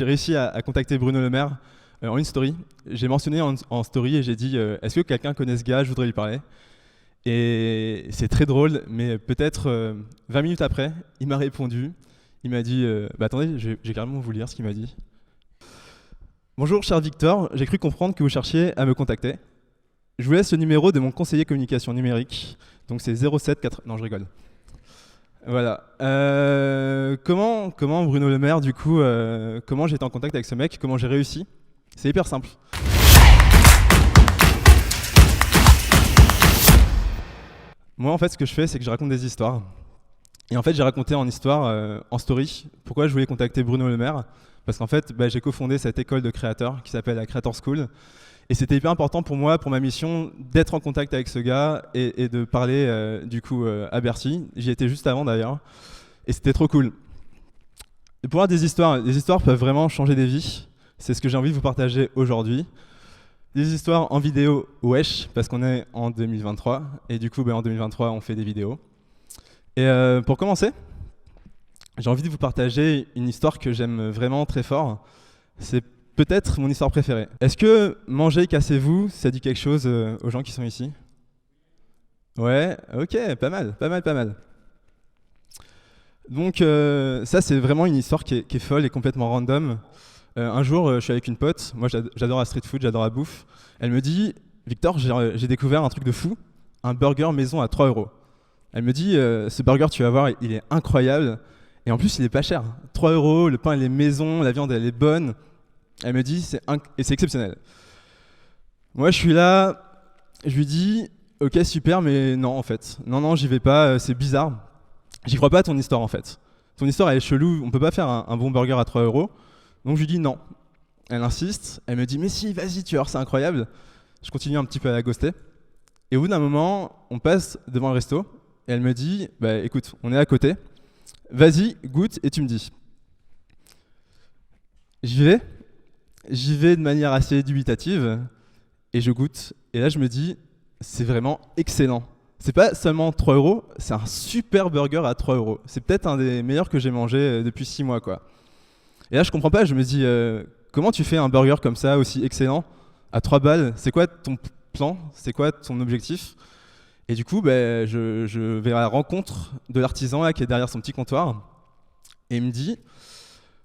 j'ai réussi à contacter Bruno Le Maire en une story. J'ai mentionné en story et j'ai dit est-ce que quelqu'un connaît ce gars, je voudrais lui parler. Et c'est très drôle, mais peut-être 20 minutes après, il m'a répondu. Il m'a dit bah attendez, j'ai carrément vous lire ce qu'il m'a dit. Bonjour cher Victor, j'ai cru comprendre que vous cherchiez à me contacter. Je vous laisse le numéro de mon conseiller communication numérique. Donc c'est 07 Non, je rigole. Voilà. Comment Bruno Le Maire, du coup, comment j'ai été en contact avec ce mec, comment j'ai réussi? C'est hyper simple. Moi, en fait, ce que je fais, c'est que je raconte des histoires. Et en fait, j'ai raconté en histoire, en story, pourquoi je voulais contacter Bruno Le Maire. Parce qu'en fait, j'ai cofondé cette école de créateurs qui s'appelle la Creator School. Et c'était hyper important pour moi, pour ma mission, d'être en contact avec ce gars et de parler du coup à Bercy. J'y étais juste avant d'ailleurs. Et c'était trop cool. Et pour avoir des histoires peuvent vraiment changer des vies. C'est ce que j'ai envie de vous partager aujourd'hui. Des histoires en vidéo, wesh, parce qu'on est en 2023. Et du coup, en 2023, on fait des vidéos. Et pour commencer, j'ai envie de vous partager une histoire que j'aime vraiment très fort. C'est peut-être mon histoire préférée. Est-ce que manger, cassez-vous, ça dit quelque chose aux gens qui sont ici? Ouais, ok, pas mal. Donc ça, c'est vraiment une histoire qui est folle et complètement random. Un jour, je suis avec une pote, moi j'adore la street food, j'adore la bouffe. Elle me dit, Victor, j'ai découvert un truc de fou, un burger maison à 3 €. Elle me dit, ce burger, tu vas voir, il est incroyable. Et en plus, il est pas cher. 3 €, le pain il est maison, la viande elle est bonne. Elle me dit, c'est exceptionnel. Moi, je suis là, je lui dis, ok, super, mais non, en fait. Non, j'y vais pas, c'est bizarre. J'y crois pas à ton histoire, en fait. Ton histoire, elle est chelou, on peut pas faire un bon burger à 3 €. Donc, je lui dis non. Elle insiste, elle me dit, mais si, vas-y, tu vois, c'est incroyable. Je continue un petit peu à la ghoster. Et au bout d'un moment, on passe devant le resto, et elle me dit, bah écoute, on est à côté, vas-y, goûte, et tu me dis. J'y vais de manière assez dubitative et je goûte. Et là, je me dis, c'est vraiment excellent. C'est pas seulement 3 €, c'est un super burger à 3 €. C'est peut-être un des meilleurs que j'ai mangé depuis 6 mois, quoi. Et là, je comprends pas. Je me dis, comment tu fais un burger comme ça, aussi excellent, à 3 balles? C'est quoi ton plan? C'est quoi ton objectif? Et du coup, je vais à la rencontre de l'artisan là, qui est derrière son petit comptoir. Et il me dit,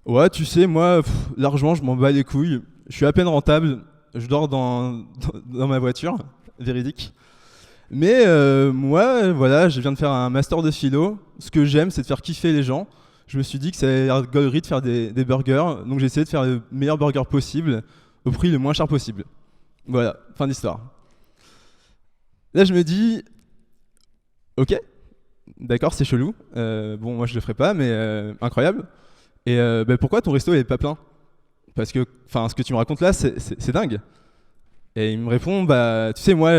ouais, tu sais, moi, l'argent, je m'en bats les couilles. Je suis à peine rentable. Je dors dans ma voiture, véridique. Mais moi, voilà, je viens de faire un master de philo. Ce que j'aime, c'est de faire kiffer les gens. Je me suis dit que ça allait être gaulerie de faire des burgers. Donc j'ai essayé de faire le meilleur burger possible, au prix le moins cher possible. Voilà, fin d'histoire. Là, je me dis, ok, d'accord, c'est chelou. Bon, moi, je le ferai pas, mais incroyable. Et pourquoi ton resto est pas plein? Parce que ce que tu me racontes là, c'est dingue. Et il me répond, tu sais, moi,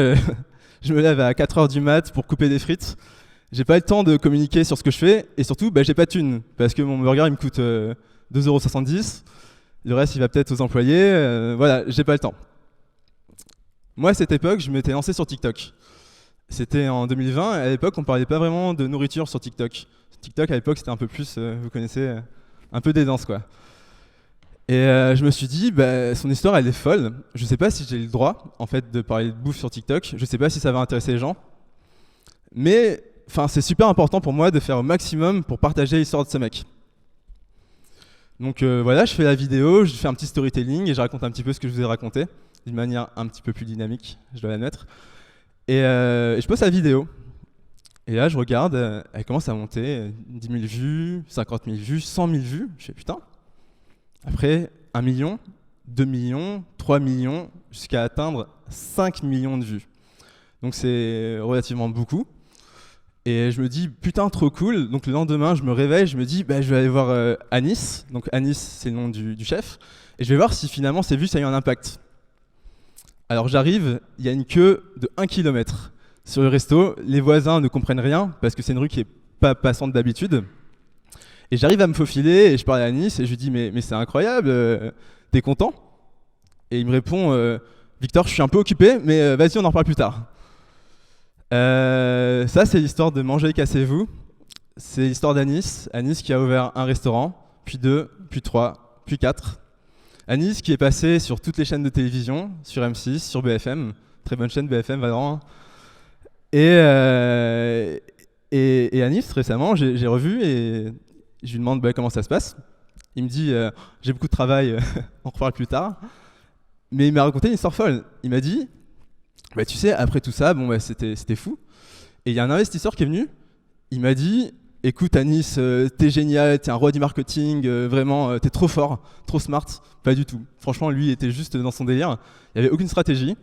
je me lève à 4h du mat pour couper des frites. J'ai pas le temps de communiquer sur ce que je fais. Et surtout, j'ai pas de thune. Parce que mon burger, il me coûte 2,70 €. Le reste, il va peut-être aux employés. Voilà, j'ai pas le temps. Moi, à cette époque, je m'étais lancé sur TikTok. C'était en 2020. À l'époque, on parlait pas vraiment de nourriture sur TikTok. TikTok, à l'époque, c'était un peu plus, vous connaissez, un peu des danses, quoi. Et je me suis dit, son histoire, elle est folle. Je sais pas si j'ai le droit, en fait, de parler de bouffe sur TikTok. Je sais pas si ça va intéresser les gens. Mais, c'est super important pour moi de faire au maximum pour partager l'histoire de ce mec. Donc voilà, je fais la vidéo, je fais un petit storytelling et je raconte un petit peu ce que je vous ai raconté, d'une manière un petit peu plus dynamique, je dois l'admettre. Et je poste la vidéo. Et là, je regarde, elle commence à monter, 10 000 vues, 50 000 vues, 100 000 vues. Je fais putain. Après, 1 million, 2 millions, 3 millions, jusqu'à atteindre 5 millions de vues. Donc c'est relativement beaucoup. Et je me dis, putain, trop cool. Donc le lendemain, je me réveille, je me dis, je vais aller voir Anis. Donc Anis, c'est le nom du chef. Et je vais voir si finalement ces vues, ça a eu un impact. Alors j'arrive, il y a une queue de 1 km. Sur le resto, les voisins ne comprennent rien, parce que c'est une rue qui n'est pas passante d'habitude. Et j'arrive à me faufiler, et je parle à Anis, et je lui dis, mais c'est incroyable, t'es content? Et il me répond, Victor, je suis un peu occupé, mais vas-y, on en reparle plus tard. Ça, c'est l'histoire de Manger, cassez-vous. C'est l'histoire d'Anis. Anis qui a ouvert un restaurant, puis 2, puis 3, puis 4. Anis qui est passé sur toutes les chaînes de télévision, sur M6, sur BFM, très bonne chaîne BFM, Valorant. Et Anis, récemment, j'ai revu et je lui demande comment ça se passe. Il me dit j'ai beaucoup de travail, on reparle plus tard. Mais il m'a raconté une histoire folle. Il m'a dit tu sais, après tout ça, bon, c'était fou. Et il y a un investisseur qui est venu, il m'a dit écoute Anis, t'es génial, t'es un roi du marketing, vraiment, t'es trop fort, trop smart. Pas du tout. Franchement, lui, il était juste dans son délire. Il n'y avait aucune stratégie.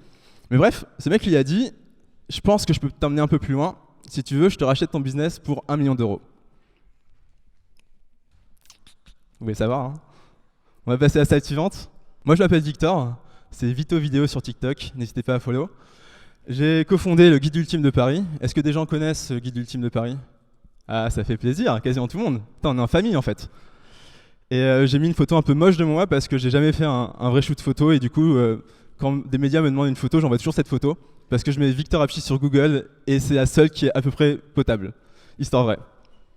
Mais bref, ce mec lui a dit je pense que je peux t'emmener un peu plus loin. Si tu veux, je te rachète ton business pour 1 million d'euros. Vous voulez savoir, hein? On va passer à la slide suivante. Moi, je m'appelle Victor. C'est Vito Vidéo sur TikTok. N'hésitez pas à follow. J'ai cofondé le Guide Ultime de Paris. Est-ce que des gens connaissent le Guide Ultime de Paris? Ah, ça fait plaisir, quasiment tout le monde. Putain, on est en famille en fait. Et j'ai mis une photo un peu moche de moi parce que j'ai jamais fait un vrai shoot photo et du coup, quand des médias me demandent une photo, j'envoie toujours cette photo parce que je mets Victor Apchi sur Google et c'est la seule qui est à peu près potable. Histoire vraie.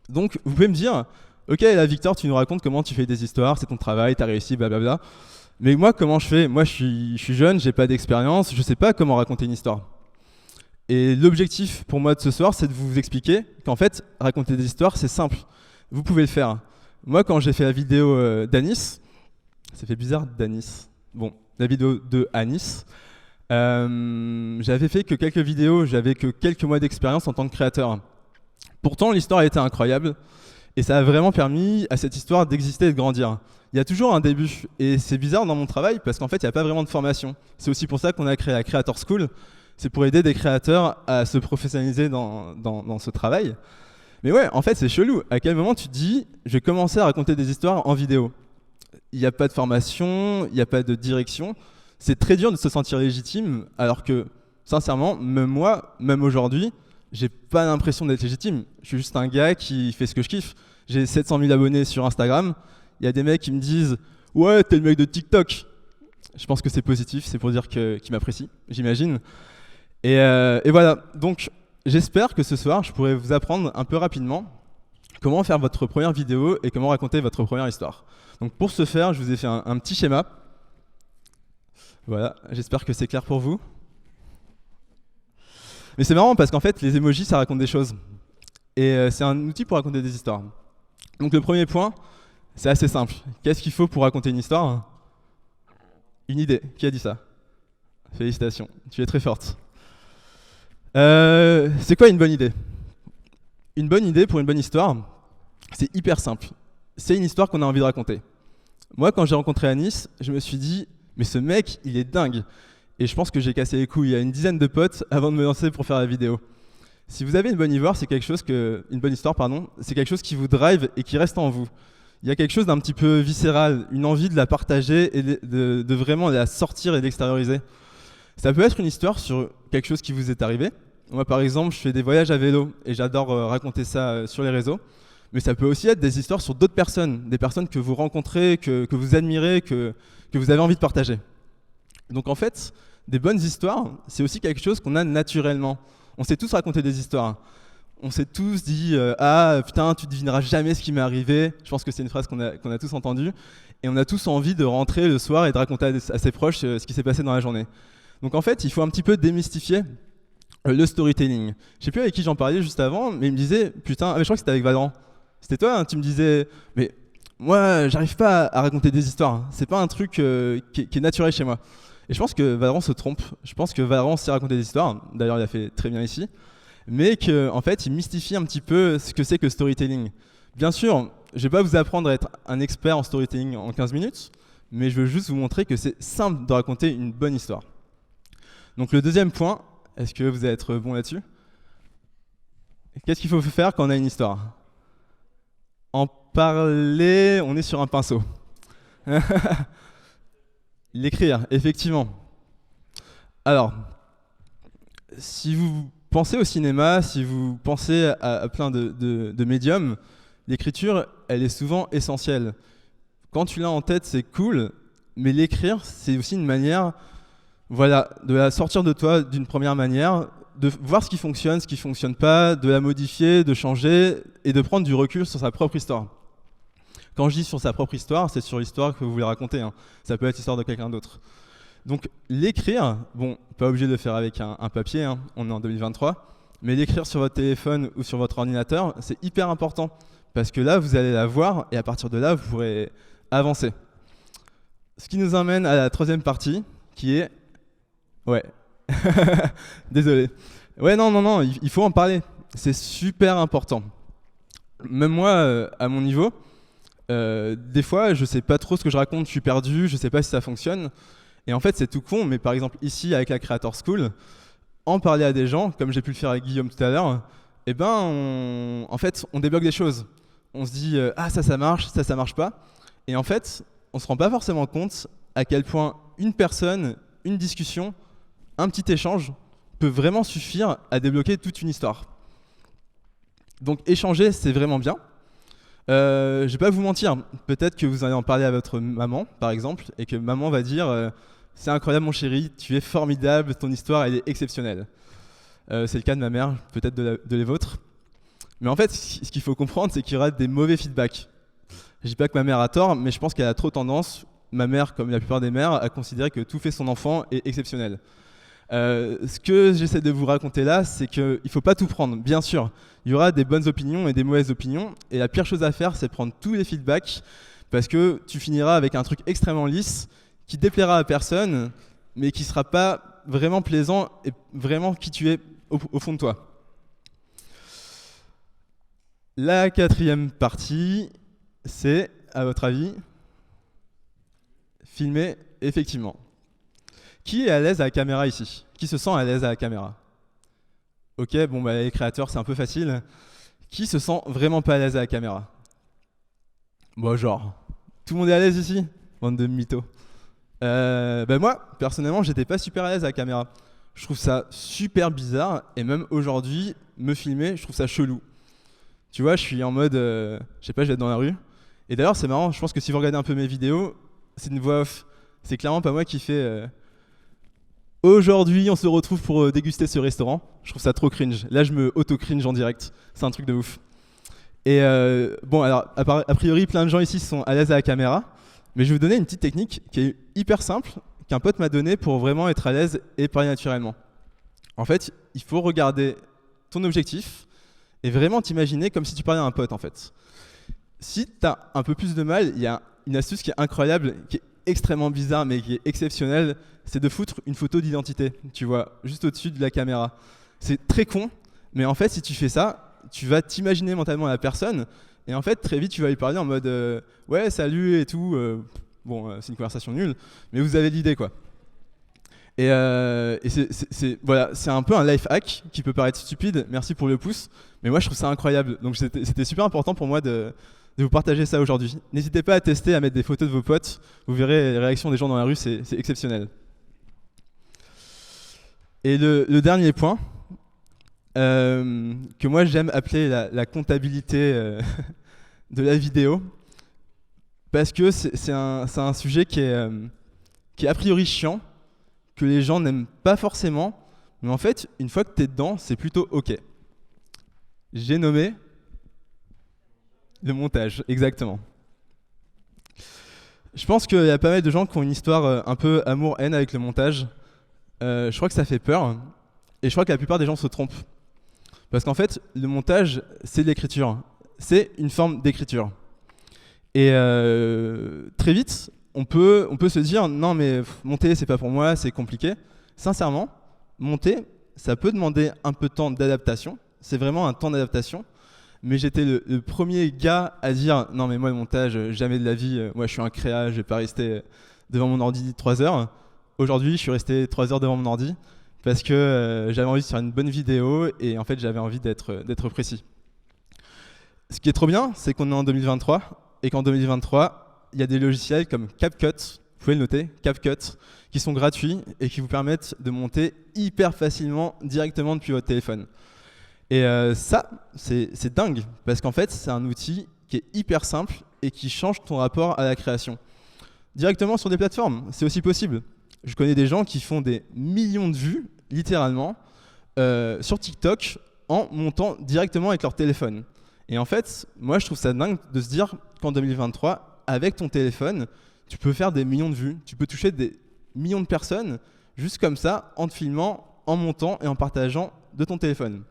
Donc, vous pouvez me dire, ok, là Victor, tu nous racontes comment tu fais des histoires, c'est ton travail, t'as réussi, blablabla. Mais moi, comment je fais? Moi, je suis jeune, j'ai pas d'expérience, je sais pas comment raconter une histoire. Et l'objectif pour moi de ce soir, c'est de vous expliquer qu'en fait, raconter des histoires, c'est simple. Vous pouvez le faire. Moi, quand j'ai fait la vidéo d'Anis, ça fait bizarre d'Anis. Bon, la vidéo de Anis, j'avais fait que quelques vidéos, j'avais que quelques mois d'expérience en tant que créateur. Pourtant, l'histoire a été incroyable et ça a vraiment permis à cette histoire d'exister et de grandir. Il y a toujours un début et c'est bizarre dans mon travail parce qu'en fait, il n'y a pas vraiment de formation. C'est aussi pour ça qu'on a créé la Creator School. C'est pour aider des créateurs à se professionnaliser dans ce travail. Mais ouais, en fait, c'est chelou. À quel moment tu te dis, je vais commencer à raconter des histoires en vidéo? Il n'y a pas de formation, il n'y a pas de direction. C'est très dur de se sentir légitime, alors que, sincèrement, même moi, même aujourd'hui, j'ai pas l'impression d'être légitime. Je suis juste un gars qui fait ce que je kiffe. J'ai 700 000 abonnés sur Instagram. Il y a des mecs qui me disent « Ouais, t'es le mec de TikTok ». Je pense que c'est positif, c'est pour dire qu'ils m'apprécient, j'imagine. Et voilà, donc j'espère que ce soir, je pourrai vous apprendre un peu rapidement comment faire votre première vidéo et comment raconter votre première histoire. Donc pour ce faire, je vous ai fait un petit schéma. Voilà, j'espère que c'est clair pour vous. Mais c'est marrant parce qu'en fait, les emojis, ça raconte des choses. Et c'est un outil pour raconter des histoires. Donc le premier point, c'est assez simple. Qu'est-ce qu'il faut pour raconter une histoire? Une idée. Qui a dit ça? Félicitations, tu es très forte. C'est quoi une bonne idée? Une bonne idée pour une bonne histoire, c'est hyper simple. C'est une histoire qu'on a envie de raconter. Moi, quand j'ai rencontré Anis, je me suis dit, mais ce mec, il est dingue. Et je pense que j'ai cassé les couilles à une dizaine de potes avant de me lancer pour faire la vidéo. Si vous avez une bonne histoire, c'est quelque chose c'est quelque chose qui vous drive et qui reste en vous. Il y a quelque chose d'un petit peu viscéral, une envie de la partager et de vraiment la sortir et d'extérioriser. Ça peut être une histoire sur quelque chose qui vous est arrivé. Moi, par exemple, je fais des voyages à vélo et j'adore raconter ça sur les réseaux. Mais ça peut aussi être des histoires sur d'autres personnes, des personnes que vous rencontrez, que vous admirez, que vous avez envie de partager. Donc en fait, des bonnes histoires, c'est aussi quelque chose qu'on a naturellement. On sait tous raconter des histoires. On s'est tous dit « Ah putain, tu devineras jamais ce qui m'est arrivé ». Je pense que c'est une phrase qu'on a tous entendue. Et on a tous envie de rentrer le soir et de raconter à ses proches ce qui s'est passé dans la journée. Donc en fait, il faut un petit peu démystifier le storytelling. Je sais plus avec qui j'en parlais juste avant, mais il me disait « Putain, mais je crois que c'était avec Valorant. C'était toi, hein, tu me disais « Mais moi, j'arrive pas à raconter des histoires. C'est pas un truc qui est naturel chez moi. » Et je pense que Valorant se trompe. Je pense que Valorant sait raconter des histoires. D'ailleurs, il a fait très bien ici. Mais qu'en fait, il mystifie un petit peu ce que c'est que le storytelling. Bien sûr, je vais pas vous apprendre à être un expert en storytelling en 15 minutes, mais je veux juste vous montrer que c'est simple de raconter une bonne histoire. Donc le deuxième point, est-ce que vous allez être bon là-dessus? Qu'est-ce qu'il faut faire quand on a une histoire? En parler, on est sur un pinceau. L'écrire, effectivement. Alors, si vous pensez au cinéma, si vous pensez à plein de médiums, l'écriture, elle est souvent essentielle. Quand tu l'as en tête, c'est cool, mais l'écrire, c'est aussi une manière, voilà, de la sortir de toi d'une première manière, de voir ce qui fonctionne pas, de la modifier, de changer et de prendre du recul sur sa propre histoire. Quand je dis sur sa propre histoire, c'est sur l'histoire que vous voulez raconter, hein. Ça peut être l'histoire de quelqu'un d'autre. Donc l'écrire, bon, pas obligé de le faire avec un papier, hein, on est en 2023, mais l'écrire sur votre téléphone ou sur votre ordinateur, c'est hyper important, parce que là, vous allez la voir, et à partir de là, vous pourrez avancer. Ce qui nous emmène à la troisième partie, qui est... Ouais, désolé. Ouais, non, il faut en parler, c'est super important. Même moi, à mon niveau, des fois, je sais pas trop ce que je raconte, je suis perdu, je sais pas si ça fonctionne. Et en fait, c'est tout con, mais par exemple, ici, avec la Creator School, en parler à des gens, comme j'ai pu le faire avec Guillaume tout à l'heure, eh ben, en fait, on débloque des choses. On se dit, ah, ça marche pas. Et en fait, on se rend pas forcément compte à quel point une personne, une discussion, un petit échange peut vraiment suffire à débloquer toute une histoire. Donc, échanger, c'est vraiment bien. Je vais pas vous mentir, peut-être que vous allez en parler à votre maman, par exemple, et que maman va dire c'est incroyable mon chéri, tu es formidable, ton histoire elle est exceptionnelle. C'est le cas de ma mère, peut-être de les vôtres. Mais en fait, ce qu'il faut comprendre, c'est qu'il y aura des mauvais feedbacks. Je dis pas que ma mère a tort, mais je pense qu'elle a trop tendance, ma mère comme la plupart des mères, à considérer que tout fait son enfant est exceptionnel. Ce que j'essaie de vous raconter là, c'est qu'il ne faut pas tout prendre, bien sûr. Il y aura des bonnes opinions et des mauvaises opinions, et la pire chose à faire, c'est prendre tous les feedbacks, parce que tu finiras avec un truc extrêmement lisse, qui déplaira à personne, mais qui ne sera pas vraiment plaisant et vraiment qui tu es au fond de toi. La quatrième partie, c'est, à votre avis, filmer effectivement. Qui est à l'aise à la caméra ici? Qui se sent à l'aise à la caméra? Ok, bon, bah, les créateurs, c'est un peu facile. Qui se sent vraiment pas à l'aise à la caméra? Bon, genre, tout le monde est à l'aise ici? Bande de mythos. Bah moi, personnellement, j'étais pas super à l'aise à la caméra. Je trouve ça super bizarre, et même aujourd'hui, me filmer, je trouve ça chelou. Tu vois, je suis en mode, je sais pas, je vais être dans la rue. Et d'ailleurs, c'est marrant, je pense que si vous regardez un peu mes vidéos, c'est une voix off. C'est clairement pas moi qui fais... Aujourd'hui, on se retrouve pour déguster ce restaurant. Je trouve ça trop cringe. Là, je me auto-cringe en direct. C'est un truc de ouf. Et bon, alors, a priori, plein de gens ici sont à l'aise à la caméra. Mais je vais vous donner une petite technique qui est hyper simple, qu'un pote m'a donnée pour vraiment être à l'aise et parler naturellement. En fait, il faut regarder ton objectif et vraiment t'imaginer comme si tu parlais à un pote, en fait. Si tu as un peu plus de mal, il y a une astuce qui est incroyable, qui est extrêmement bizarre mais qui est exceptionnelle, c'est de foutre une photo d'identité, tu vois, juste au-dessus de la caméra. C'est très con, mais en fait, si tu fais ça, tu vas t'imaginer mentalement la personne, et en fait, très vite, tu vas lui parler en mode ouais, salut et tout. Bon, c'est une conversation nulle, mais vous avez l'idée, quoi. Et voilà, c'est un peu un life hack qui peut paraître stupide, merci pour le pouce, mais moi, je trouve ça incroyable. Donc, c'était super important pour moi de vous partager ça aujourd'hui. N'hésitez pas à tester, à mettre des photos de vos potes. Vous verrez les réactions des gens dans la rue, c'est exceptionnel. Et le dernier point, que moi j'aime appeler la comptabilité de la vidéo, parce que c'est un sujet qui est a priori chiant, que les gens n'aiment pas forcément, mais en fait, une fois que tu es dedans, c'est plutôt OK. J'ai nommé le montage, exactement. Je pense qu'il y a pas mal de gens qui ont une histoire un peu amour-haine avec le montage. Je crois que ça fait peur, et je crois que la plupart des gens se trompent. Parce qu'en fait, le montage, c'est de l'écriture. C'est une forme d'écriture. Et très vite, on peut se dire, non mais monter, c'est pas pour moi, c'est compliqué. Sincèrement, monter, ça peut demander un peu de temps d'adaptation. C'est vraiment un temps d'adaptation. Mais j'étais le premier gars à dire, non mais moi le montage, jamais de la vie, moi je suis un créa, je vais pas rester devant mon ordi 3 heures. Aujourd'hui, je suis resté 3 heures devant mon ordi parce que j'avais envie de faire une bonne vidéo et en fait, j'avais envie d'être précis. Ce qui est trop bien, c'est qu'on est en 2023 et qu'en 2023, il y a des logiciels comme CapCut, vous pouvez le noter, CapCut, qui sont gratuits et qui vous permettent de monter hyper facilement directement depuis votre téléphone. Et ça, c'est dingue parce qu'en fait, c'est un outil qui est hyper simple et qui change ton rapport à la création. Directement sur des plateformes, c'est aussi possible. Je connais des gens qui font des millions de vues, littéralement, sur TikTok, en montant directement avec leur téléphone. Et en fait, moi, je trouve ça dingue de se dire qu'en 2023, avec ton téléphone, tu peux faire des millions de vues, tu peux toucher des millions de personnes juste comme ça, en te filmant, en montant et en partageant de ton téléphone.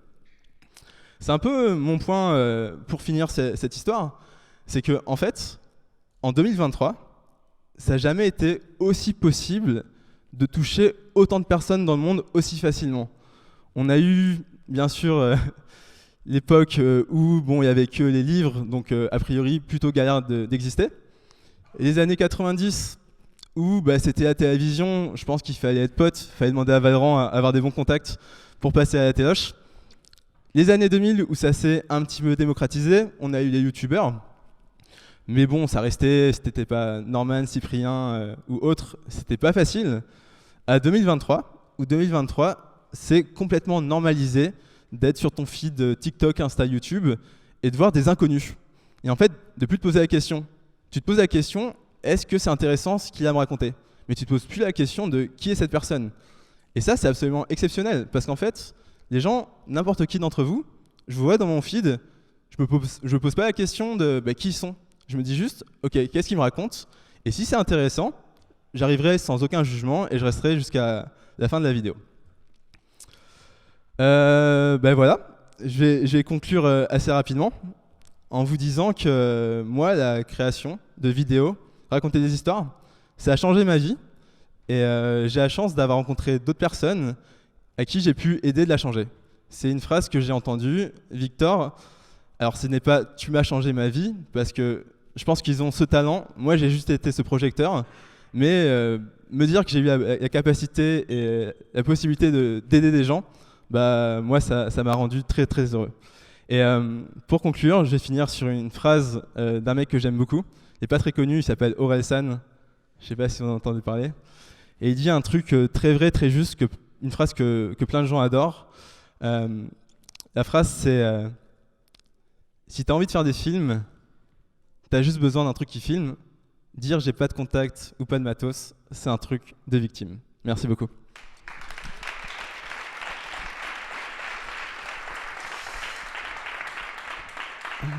C'est un peu mon point pour finir cette histoire, c'est que en fait, en 2023, ça n'a jamais été aussi possible de toucher autant de personnes dans le monde aussi facilement. On a eu, bien sûr, l'époque où il n'y avait que les livres, donc a priori plutôt galère d'exister. Et les années 90, où c'était la télévision, je pense qu'il fallait être pote, il fallait demander à Valran à avoir des bons contacts pour passer à la téloche. Les années 2000, où ça s'est un petit peu démocratisé, on a eu les youtubeurs. Mais bon, ça restait, si t'étais pas Norman, Cyprien ou autre, c'était pas facile. À 2023, où 2023, c'est complètement normalisé d'être sur ton feed TikTok, Insta, YouTube et de voir des inconnus. Et en fait, de plus te poser la question. Tu te poses la question, est-ce que c'est intéressant ce qu'il a à me raconter? Mais tu te poses plus la question de qui est cette personne. Et ça, c'est absolument exceptionnel, parce qu'en fait, les gens, n'importe qui d'entre vous, je vous vois dans mon feed, je me pose pas la question de qui ils sont. Je me dis juste, ok, qu'est-ce qu'ils me racontent? Et si c'est intéressant, j'arriverai sans aucun jugement et je resterai jusqu'à la fin de la vidéo. Voilà, je vais conclure assez rapidement en vous disant que moi, la création de vidéos, raconter des histoires, ça a changé ma vie. Et j'ai la chance d'avoir rencontré d'autres personnes à qui j'ai pu aider de la changer. C'est une phrase que j'ai entendue, Victor. Alors ce n'est pas « tu m'as changé ma vie » parce que je pense qu'ils ont ce talent. Moi, j'ai juste été ce projecteur. Mais me dire que j'ai eu la capacité et la possibilité d'aider des gens, moi, ça m'a rendu très, très heureux. Et pour conclure, je vais finir sur une phrase d'un mec que j'aime beaucoup. Il n'est pas très connu, il s'appelle Orelsan. Je ne sais pas si vous en avez entendu parler. Et il dit un truc très vrai, très juste, une phrase que plein de gens adorent. La phrase, c'est si tu as envie de faire des films, tu as juste besoin d'un truc qui filme. Dire j'ai pas de contact ou pas de matos, c'est un truc de victime. Merci beaucoup.